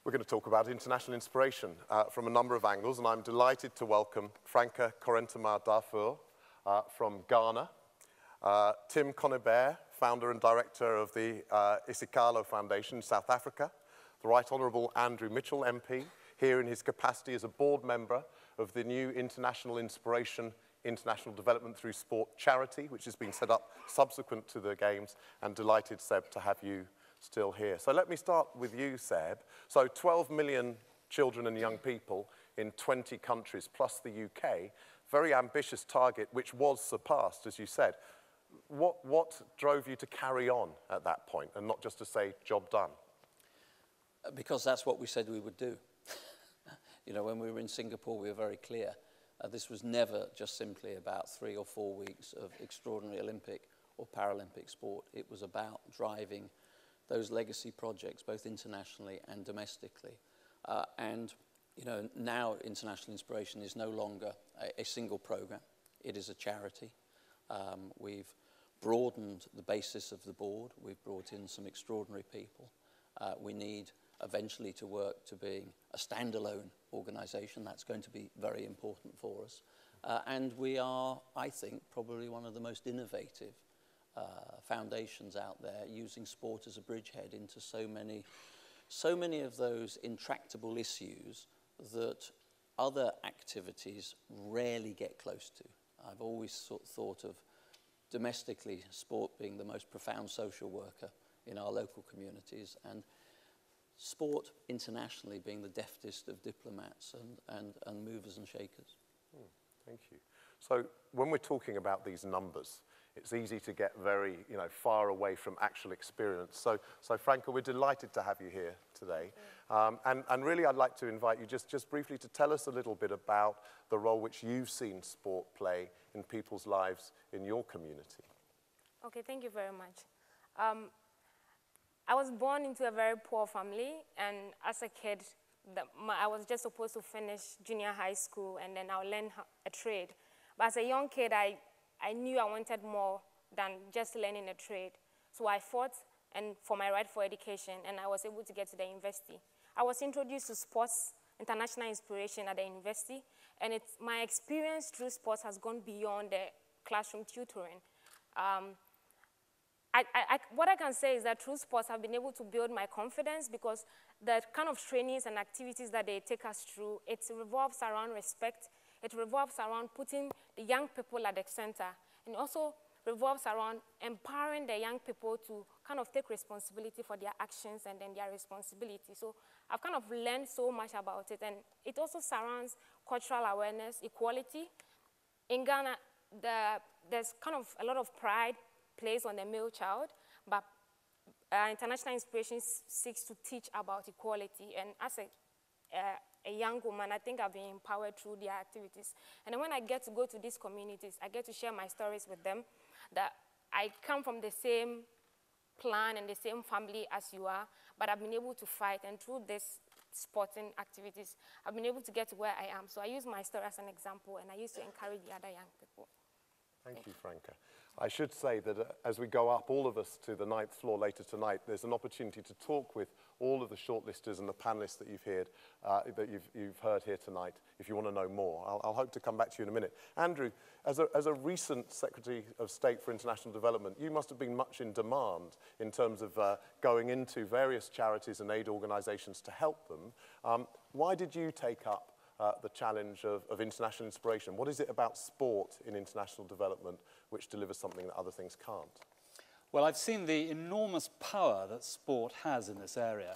We're going to talk about international inspiration from a number of angles, and I'm delighted to welcome Franka Korantemaa Darfour from Ghana, Tim Conibear, founder and director of the Isiqalo Foundation, South Africa, the Right Honourable Andrew Mitchell MP, here in his capacity as a board member of the new International Inspiration International Development Through Sport charity, which has been set up subsequent to the Games, and delighted, Seb, to have you still here. So let me start with you, Seb. So 12 million children and young people in 20 countries, plus the UK, very ambitious target, which was surpassed, as you said. What drove you to carry on at that point, and not just to say, job done? Because that's what we said we would do. You know, when we were in Singapore, we were very clear. This was never just simply about 3 or 4 weeks of extraordinary Olympic or Paralympic sport. It was about driving those legacy projects, both internationally and domestically. And, you know, now International Inspiration is no longer a single program. It is a charity. We've broadened the basis of the board. We've brought in some extraordinary people. We need eventually to work to being a standalone organisation. That's going to be very important for us. And we are, I think, probably one of the most innovative foundations out there, using sport as a bridgehead into so many of those intractable issues that other activities rarely get close to. I've always thought of domestically sport being the most profound social worker in our local communities, and sport internationally being the deftest of diplomats and movers and shakers. Thank you. So when we're talking about these numbers, it's easy to get very, far away from actual experience. So Franka, we're delighted to have you here today. And really, I'd like to invite you just briefly to tell us a little bit about the role which you've seen sport play in people's lives in your community. Okay, thank you very much. I was born into a very poor family, and as a kid, I was just supposed to finish junior high school and then I'll learn a trade. But as a young kid, I knew I wanted more than just learning a trade. So I fought for my right for education, and I was able to get to the university. I was introduced to sports, international inspiration at the university, and my experience through sports has gone beyond the classroom tutoring. What I can say is that through sports, I've been able to build my confidence, because the kind of trainings and activities that they take us through, it revolves around respect. It revolves around putting the young people at the center, and also revolves around empowering the young people to kind of take responsibility for their actions and then their responsibility. So I've kind of learned so much about it, and it also surrounds cultural awareness, equality. In Ghana, there's kind of a lot of pride placed on the male child, but International Inspiration seeks to teach about equality. And as a young woman, I think I've been empowered through their activities. And then when I get to go to these communities, I get to share my stories with them, that I come from the same clan and the same family as you are, but I've been able to fight, and through this sporting activities, I've been able to get to where I am. So I use my story as an example, and I used to encourage the other young people. Thank you, Franka. I should say that as we go up, all of us, to the 9th floor later tonight, there's an opportunity to talk with all of the shortlisters and the panelists that you've heard here tonight, if you want to know more. I'll hope to come back to you in a minute. Andrew, as a recent Secretary of State for International Development, you must have been much in demand in terms of going into various charities and aid organizations to help them. Why did you take up the challenge of international inspiration? What is it about sport in international development which delivers something that other things can't? Well, I've seen the enormous power that sport has in this area.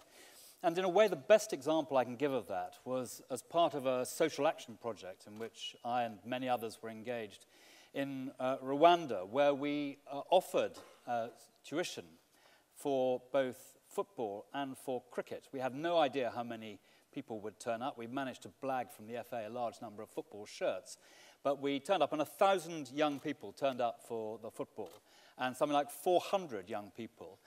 And in a way, the best example I can give of that was as part of a social action project in which I and many others were engaged in Rwanda, where we offered tuition for both football and for cricket. We had no idea how many people would turn up. We managed to blag from the FA a large number of football shirts. But we turned up, and 1,000 young people turned up for the football. And something like 400 young people,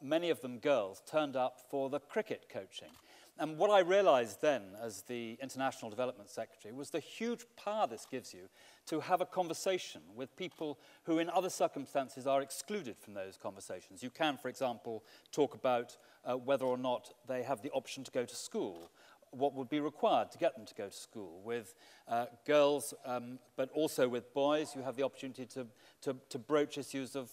many of them girls, turned up for the cricket coaching. And what I realized then as the International Development Secretary was the huge power this gives you to have a conversation with people who in other circumstances are excluded from those conversations. You can, for example, talk about whether or not they have the option to go to school, what would be required to get them to go to school. With girls, but also with boys, you have the opportunity to broach issues of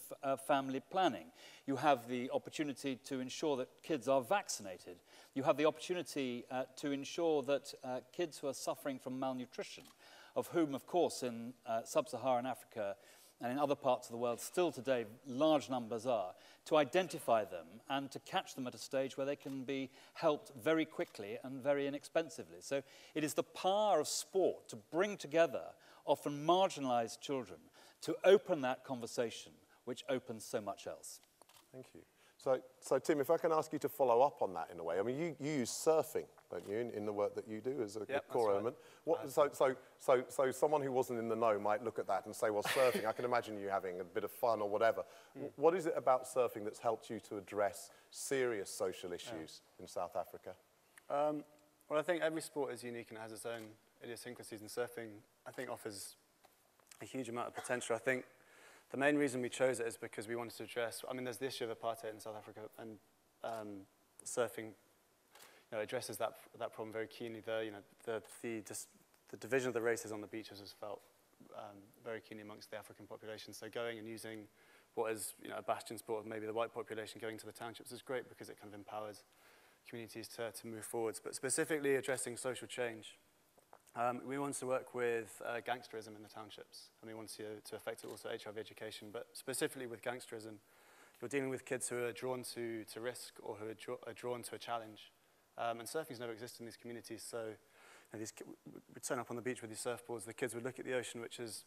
family planning. You have the opportunity to ensure that kids are vaccinated. You have the opportunity to ensure that kids who are suffering from malnutrition, of whom, of course, in sub-Saharan Africa and in other parts of the world, still today, large numbers are, to identify them and to catch them at a stage where they can be helped very quickly and very inexpensively. So it is the power of sport to bring together often marginalized children, to open that conversation, which opens so much else. Thank you. So Tim, if I can ask you to follow up on that in a way. I mean, you use surfing, don't you, in the work that you do as a core element. What, so someone who wasn't in the know might look at that and say, well, surfing, I can imagine you having a bit of fun or whatever. What is it about surfing that's helped you to address serious social issues in South Africa? Well, I think every sport is unique and has its own idiosyncrasies, and surfing, I think, offers a huge amount of potential. I think the main reason we chose it is because we wanted to address, I mean, there's the issue of apartheid in South Africa, and surfing, addresses that problem very keenly. The division of the races on the beaches was felt very keenly amongst the African population. So going and using what is, a bastion sport of maybe the white population going to the townships is great because it kind of empowers communities to move forwards. But specifically addressing social change, we want to work with gangsterism in the townships, and we want to affect also HIV education, but specifically with gangsterism, you're dealing with kids who are drawn to risk or who are drawn to a challenge. And surfing's never existed in these communities, so we'd turn up on the beach with these surfboards, the kids would look at the ocean, which is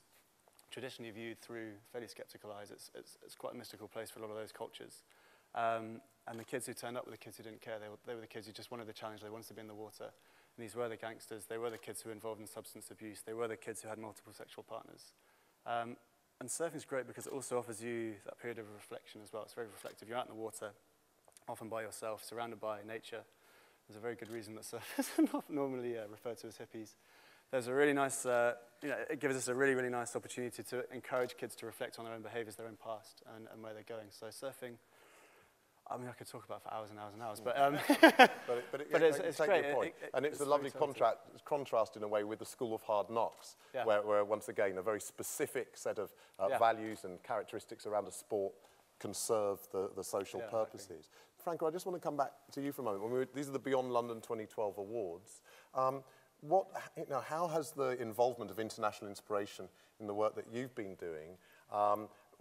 traditionally viewed through fairly skeptical eyes. It's quite a mystical place for a lot of those cultures. And the kids who turned up were the kids who didn't care. They were the kids who just wanted the challenge, they wanted to be in the water. And these were the gangsters, they were the kids who were involved in substance abuse, they were the kids who had multiple sexual partners. And surfing's great because it also offers you that period of reflection as well. It's very reflective. You're out in the water, often by yourself, surrounded by nature. There's a very good reason that surfers are not normally referred to as hippies. There's a really nice, it gives us a really, really nice opportunity to encourage kids to reflect on their own behaviors, their own past, and where they're going. So surfing, I mean, I could talk about it for hours and hours and hours, but it's great. And it's a lovely contrast in a way with the School of Hard Knocks, where once again, a very specific set of values and characteristics around a sport can serve the social purposes. Exactly. Franka, I just want to come back to you for a moment. These are the Beyond London 2012 awards. How has the involvement of international inspiration in the work that you've been doing,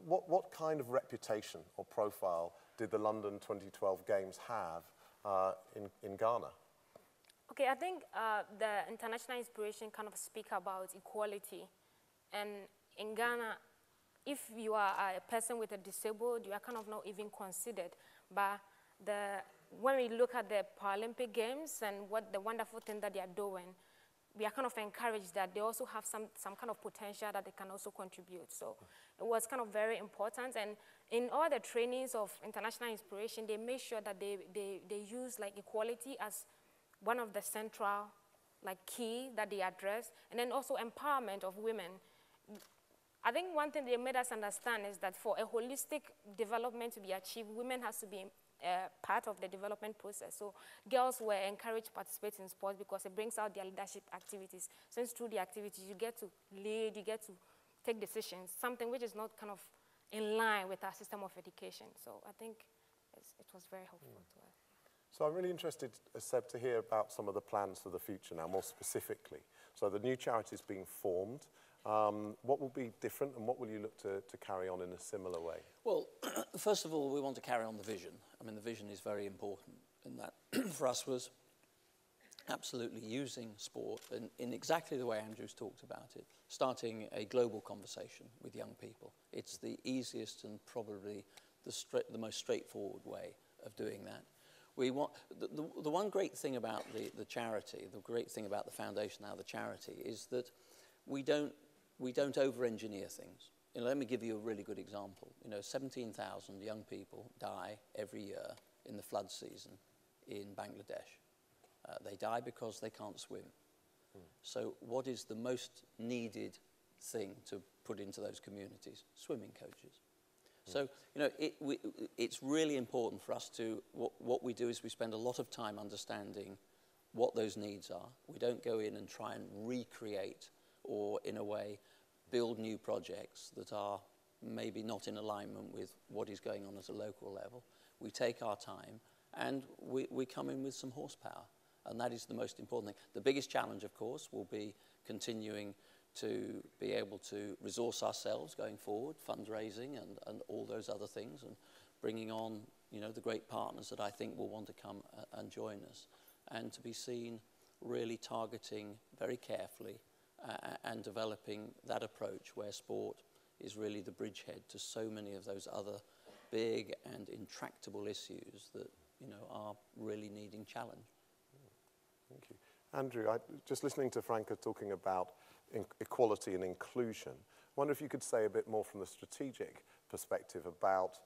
what kind of reputation or profile did the London 2012 Games have in Ghana? Okay, I think the international inspiration kind of speak about equality. And in Ghana, if you are a person with a disabled, you are kind of not even considered. But when we look at the Paralympic Games and what the wonderful thing that they are doing, we are kind of encouraged that they also have some kind of potential that they can also contribute. So it was kind of very important. And in all the trainings of international inspiration, they make sure that they use like equality as one of the central key that they address, and then also empowerment of women. I think one thing they made us understand is that for a holistic development to be achieved, women has to be part of the development process. So girls were encouraged to participate in sports because it brings out their leadership activities. Since through the activities you get to lead, you get to take decisions, something which is not kind of in line with our system of education. So I think it was very helpful to us. So I'm really interested, Seb, to hear about some of the plans for the future now, more specifically. So the new charity is being formed. What will be different, and what will you look to carry on in a similar way? Well, first of all, we want to carry on the vision. I mean, the vision is very important, and that for us was absolutely using sport in exactly the way Andrew's talked about it, starting a global conversation with young people. It's the easiest and probably the most straightforward way of doing that. We want the one great thing about the charity, the great thing about the foundation now, the charity, is that we don't over-engineer things. Let me give you a really good example. 17,000 young people die every year in the flood season in Bangladesh. They die because they can't swim. So what is the most needed thing to put into those communities? Swimming coaches. So, you know, it's really important for us to, what we do is we spend a lot of time understanding what those needs are. We don't go in and try and recreate or, in a way, build new projects that are maybe not in alignment with what is going on at a local level. We take our time and we come in with some horsepower, and that is the most important thing. The biggest challenge, of course, will be continuing to be able to resource ourselves going forward, fundraising and all those other things, and bringing on, you know, the great partners that I think will want to come and join us, and to be seen really targeting very carefully and developing that approach where sport is really the bridgehead to so many of those other big and intractable issues that, you know, are really needing challenge. Thank you. Andrew, just listening to Franka talking about equality and inclusion, I wonder if you could say a bit more from the strategic perspective about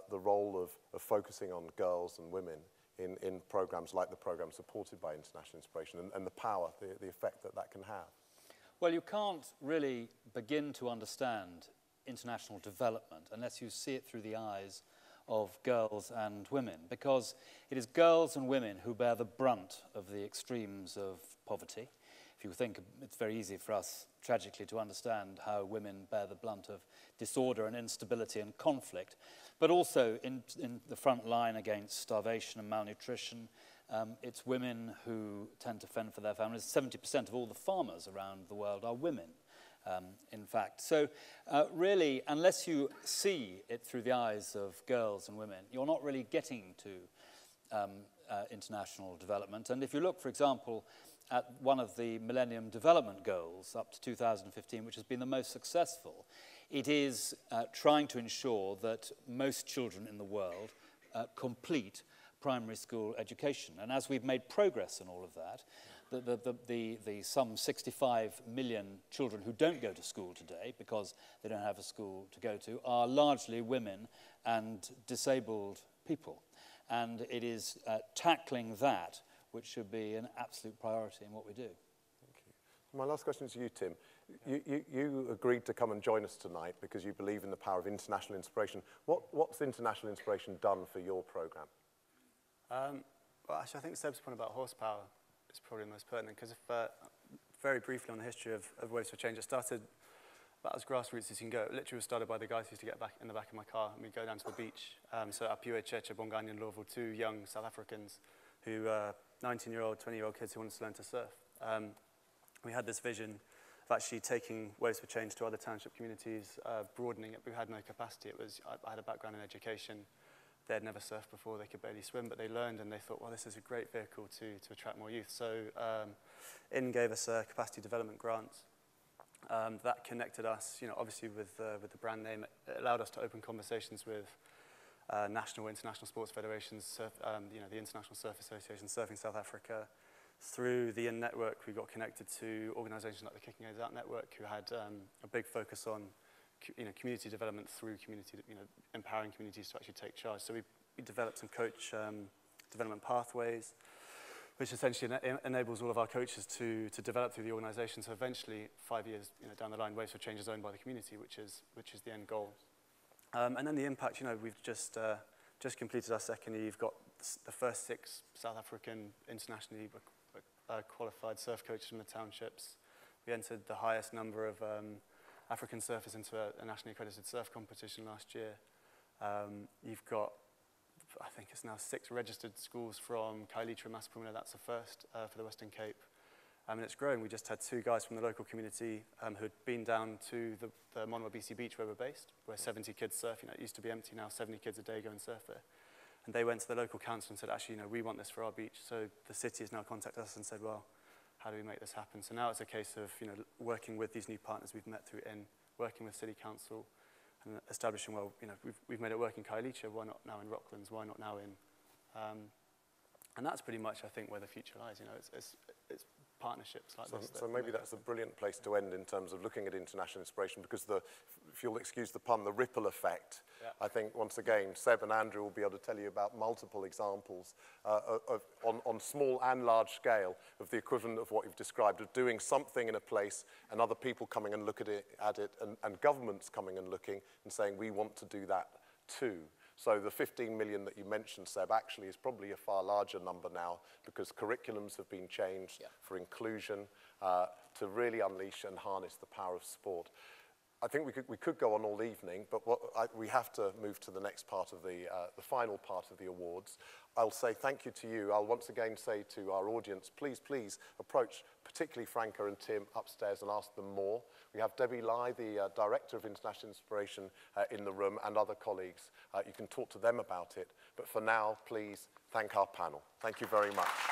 the role of focusing on girls and women in programs like the program supported by International Inspiration, and the power, the effect that that can have. Well, you can't really begin to understand international development unless you see it through the eyes of girls and women, because it is girls and women who bear the brunt of the extremes of poverty. If you think, it's very easy for us, tragically, to understand how women bear the brunt of disorder and instability and conflict, but also in the front line against starvation and malnutrition. It's women who tend to fend for their families. 70% of all the farmers around the world are women, in fact. So really, unless you see it through the eyes of girls and women, you're not really getting to international development. And if you look, for example, at one of the Millennium Development Goals up to 2015, which has been the most successful, it is trying to ensure that most children in the world complete primary school education. And as we've made progress in all of that, the some 65 million children who don't go to school today because they don't have a school to go to are largely women and disabled people. And it is tackling that which should be an absolute priority in what we do. Thank you. My last question is to you, Tim. You agreed to come and join us tonight because you believe in the power of international inspiration. What's international inspiration done for your programme? Well, actually, I think Seb's point about horsepower is probably the most pertinent, because if, very briefly on the history of Waves for Change, it started about as grassroots as you can go. It literally was started by the guys who used to get back in the back of my car and we'd go down to the beach. So Apiwe Cheche, Bongani and Lorville, two young South Africans who 19-year-old, 20-year-old kids who wanted to learn to surf. We had this vision of actually taking Waves for Change to other township communities, broadening it. We had no capacity. I had a background in education. They had never surfed before. They could barely swim, but they learned, and they thought, well, this is a great vehicle to attract more youth. So IN gave us a capacity development grant. That connected us, you know, obviously with the brand name. It allowed us to open conversations with national, international sports federations, you know, the International Surf Association, Surfing South Africa. Through the IN network, we got connected to organisations like the Kicking Aids Out network, who had a big focus on, you know, community development through community, you know, empowering communities to actually take charge. So we developed some coach development pathways, which essentially enables all of our coaches to develop through the organisation. So eventually, 5 years, you know, down the line, Waves for Change is owned by the community, which is the end goal. And then the impact, you know, we've just completed our second year. You've got the first 6 South African internationally qualified surf coaches from the townships. We entered the highest number of African surfers into a nationally accredited surf competition last year. You've got, I think it's now 6 registered schools from Kailitra and Masipuna. That's the first for the Western Cape. And it's growing. We just had 2 guys from the local community who had been down to the Monoa BC beach where we're based, where 70 kids surf. You know, it used to be empty, now 70 kids a day go and surf there. And they went to the local council and said, actually, you know, we want this for our beach. So the city has now contacted us and said, well, how do we make this happen? So now it's a case of, you know, working with these new partners we've met through IN, working with City Council, and establishing, well, you know, we've made it work in Kailitra, why not now in Rocklands, why not now in... and that's pretty much, I think, where the future lies. You know, it's partnerships like this. So maybe that's a brilliant place to end in terms of looking at international inspiration, because if you'll excuse the pun, the ripple effect, I think once again, Seb and Andrew will be able to tell you about multiple examples on small and large scale of the equivalent of what you've described, of doing something in a place and other people coming and look at it and governments coming and looking and saying, we want to do that too. So the 15 million that you mentioned, Seb, actually is probably a far larger number now, because curriculums have been changed for inclusion, to really unleash and harness the power of sport. I think we could go on all evening, but we have to move to the next part of the final part of the awards. I'll say thank you to you. I'll once again say to our audience, please approach particularly Franka and Tim upstairs and ask them more. We have Debbie Lai, the Director of International Inspiration, in the room, and other colleagues. You can talk to them about it. But for now, please thank our panel. Thank you very much.